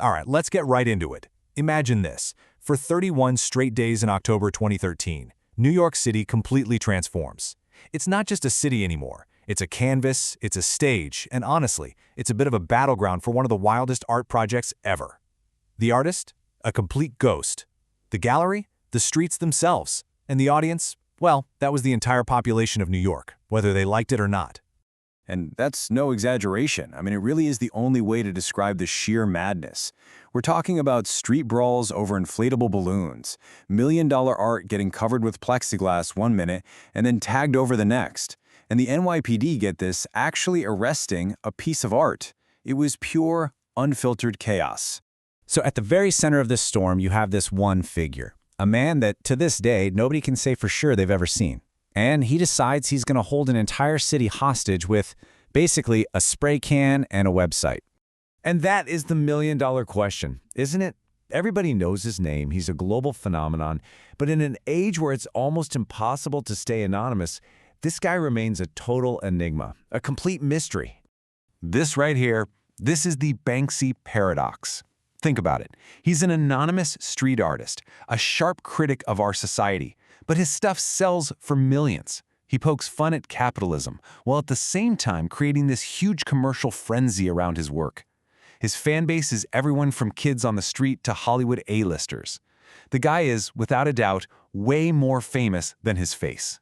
All right, let's get right into it. Imagine this. For 31 straight days in October 2013, New York City completely transforms. It's not just a city anymore. It's a canvas, it's a stage, and honestly, it's a bit of a battleground for one of the wildest art projects ever. The artist? A complete ghost. The gallery? The streets themselves. And the audience? Well, that was the entire population of New York, whether they liked it or not. And that's no exaggeration. I mean, it really is the only way to describe the sheer madness. We're talking about street brawls over inflatable balloons, million-dollar art getting covered with plexiglass one minute and then tagged over the next. And the NYPD, get this, actually arresting a piece of art. It was pure, unfiltered chaos. So at the very center of this storm, you have this one figure, a man that, to this day, nobody can say for sure they've ever seen. And he decides he's going to hold an entire city hostage with, basically, a spray can and a website. And that is the million-dollar question, isn't it? Everybody knows his name, he's a global phenomenon, but in an age where it's almost impossible to stay anonymous, this guy remains a total enigma, a complete mystery. This right here, this is the Banksy paradox. Think about it. He's an anonymous street artist, a sharp critic of our society, but his stuff sells for millions. He pokes fun at capitalism, while at the same time creating this huge commercial frenzy around his work. His fan base is everyone from kids on the street to Hollywood A-listers. The guy is, without a doubt, way more famous than his face.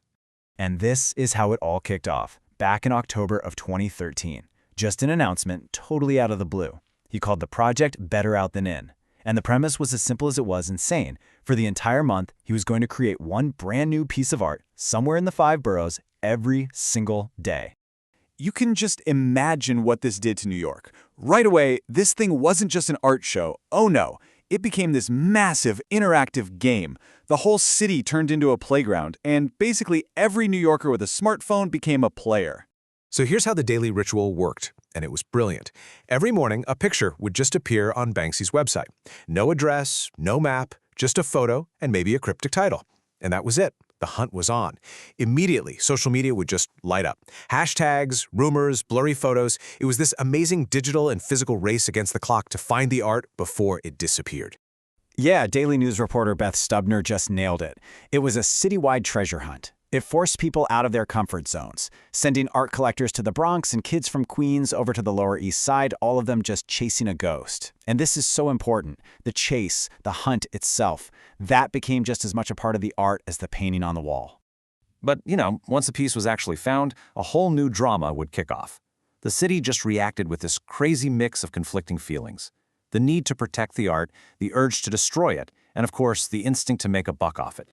And this is how it all kicked off, back in October of 2013. Just an announcement, totally out of the blue. He called the project Better Out Than In. And the premise was as simple as it was insane. For the entire month, he was going to create one brand new piece of art somewhere in the 5 boroughs every single day. You can just imagine what this did to New York. Right away, this thing wasn't just an art show. Oh no, it became this massive interactive game. The whole city turned into a playground, and basically every New Yorker with a smartphone became a player. So here's how the daily ritual worked, and it was brilliant. Every morning, a picture would just appear on Banksy's website. No address, no map, just a photo, and maybe a cryptic title. And that was it. The hunt was on. Immediately, social media would just light up. Hashtags, rumors, blurry photos. It was this amazing digital and physical race against the clock to find the art before it disappeared. Yeah, Daily News reporter Beth Stubner just nailed it. It was a citywide treasure hunt. It forced people out of their comfort zones, sending art collectors to the Bronx and kids from Queens over to the Lower East Side, all of them just chasing a ghost. And this is so important. The chase, the hunt itself, that became just as much a part of the art as the painting on the wall. But, once a piece was actually found, a whole new drama would kick off. The city just reacted with this crazy mix of conflicting feelings. The need to protect the art, the urge to destroy it, and of course, the instinct to make a buck off it.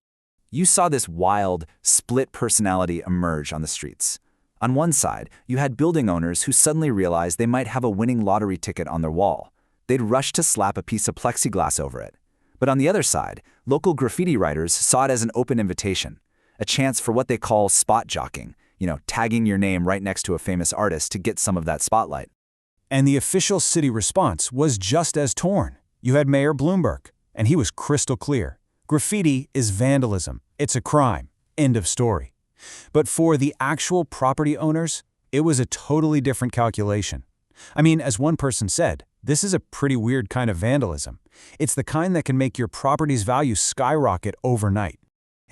You saw this wild, split personality emerge on the streets. On one side, you had building owners who suddenly realized they might have a winning lottery ticket on their wall. They'd rush to slap a piece of plexiglass over it. But on the other side, local graffiti writers saw it as an open invitation, a chance for what they call spot jockeying, tagging your name right next to a famous artist to get some of that spotlight. And the official city response was just as torn. You had Mayor Bloomberg, and he was crystal clear. Graffiti is vandalism. It's a crime. End of story. But for the actual property owners, it was a totally different calculation. I mean, as one person said, this is a pretty weird kind of vandalism. It's the kind that can make your property's value skyrocket overnight.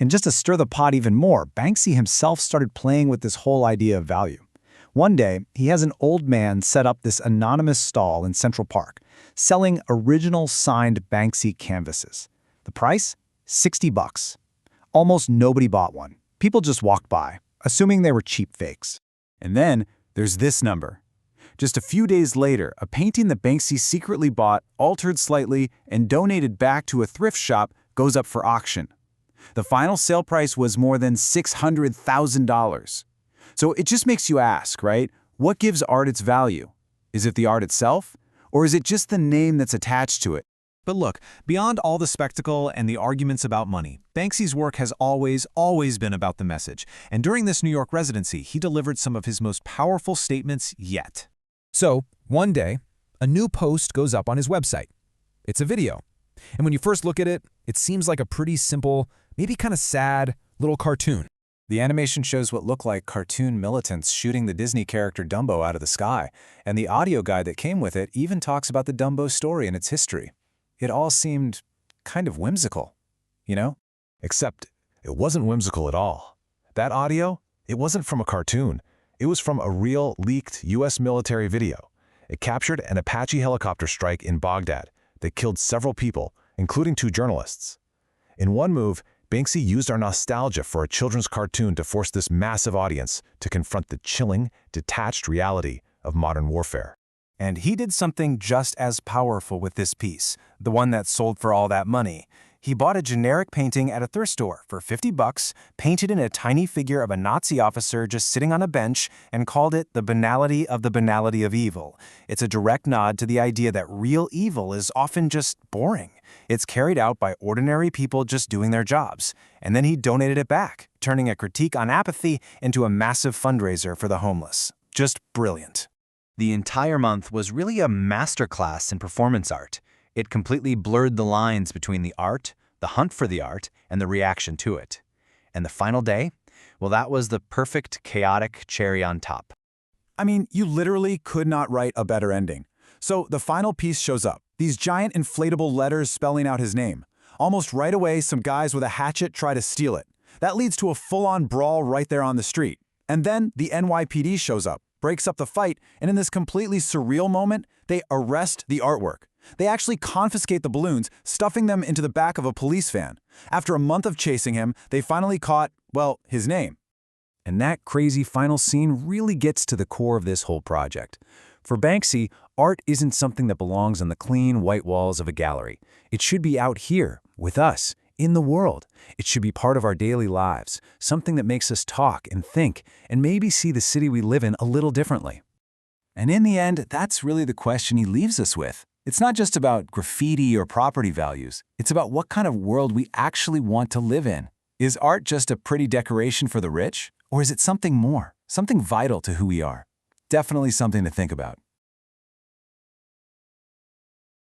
And just to stir the pot even more, Banksy himself started playing with this whole idea of value. One day, he has an old man set up this anonymous stall in Central Park, selling original signed Banksy canvases. The price? $60. Almost nobody bought one. People just walked by, assuming they were cheap fakes. And then there's this number. Just a few days later, a painting that Banksy secretly bought, altered slightly, and donated back to a thrift shop goes up for auction. The final sale price was more than $600,000. So it just makes you ask, right? What gives art its value? Is it the art itself? Or is it just the name that's attached to it? But look, beyond all the spectacle and the arguments about money, Banksy's work has always been about the message. And during this New York residency, he delivered some of his most powerful statements yet. So, one day, a new post goes up on his website. It's a video. And when you first look at it, it seems like a pretty simple, maybe kind of sad, little cartoon. The animation shows what look like cartoon militants shooting the Disney character Dumbo out of the sky, and the audio guide that came with it even talks about the Dumbo story and its history. It all seemed kind of whimsical, you know? Except it wasn't whimsical at all. That audio, it wasn't from a cartoon. It was from a real, leaked U.S. military video. It captured an Apache helicopter strike in Baghdad that killed several people, including 2 journalists. In one move, Banksy used our nostalgia for a children's cartoon to force this massive audience to confront the chilling, detached reality of modern warfare. And he did something just as powerful with this piece, the one that sold for all that money. He bought a generic painting at a thrift store for $50, painted in a tiny figure of a Nazi officer just sitting on a bench, and called it the banality of evil. It's a direct nod to the idea that real evil is often just boring. It's carried out by ordinary people just doing their jobs. And then he donated it back, turning a critique on apathy into a massive fundraiser for the homeless. Just brilliant. The entire month was really a masterclass in performance art. It completely blurred the lines between the art, the hunt for the art, and the reaction to it. And the final day? Well, that was the perfect, chaotic cherry on top. I mean, you literally could not write a better ending. So the final piece shows up, these giant inflatable letters spelling out his name. Almost right away, some guys with a hatchet try to steal it. That leads to a full-on brawl right there on the street. And then the NYPD shows up, breaks up the fight, and in this completely surreal moment, they arrest the artwork. They actually confiscate the balloons, stuffing them into the back of a police van. After a month of chasing him, they finally caught, well, his name. And that crazy final scene really gets to the core of this whole project. For Banksy, art isn't something that belongs on the clean, white walls of a gallery. It should be out here, with us, in the world. It should be part of our daily lives, something that makes us talk and think, and maybe see the city we live in a little differently. And in the end, that's really the question he leaves us with. It's not just about graffiti or property values. It's about what kind of world we actually want to live in. Is art just a pretty decoration for the rich? Or is it something more, something vital to who we are? Definitely something to think about.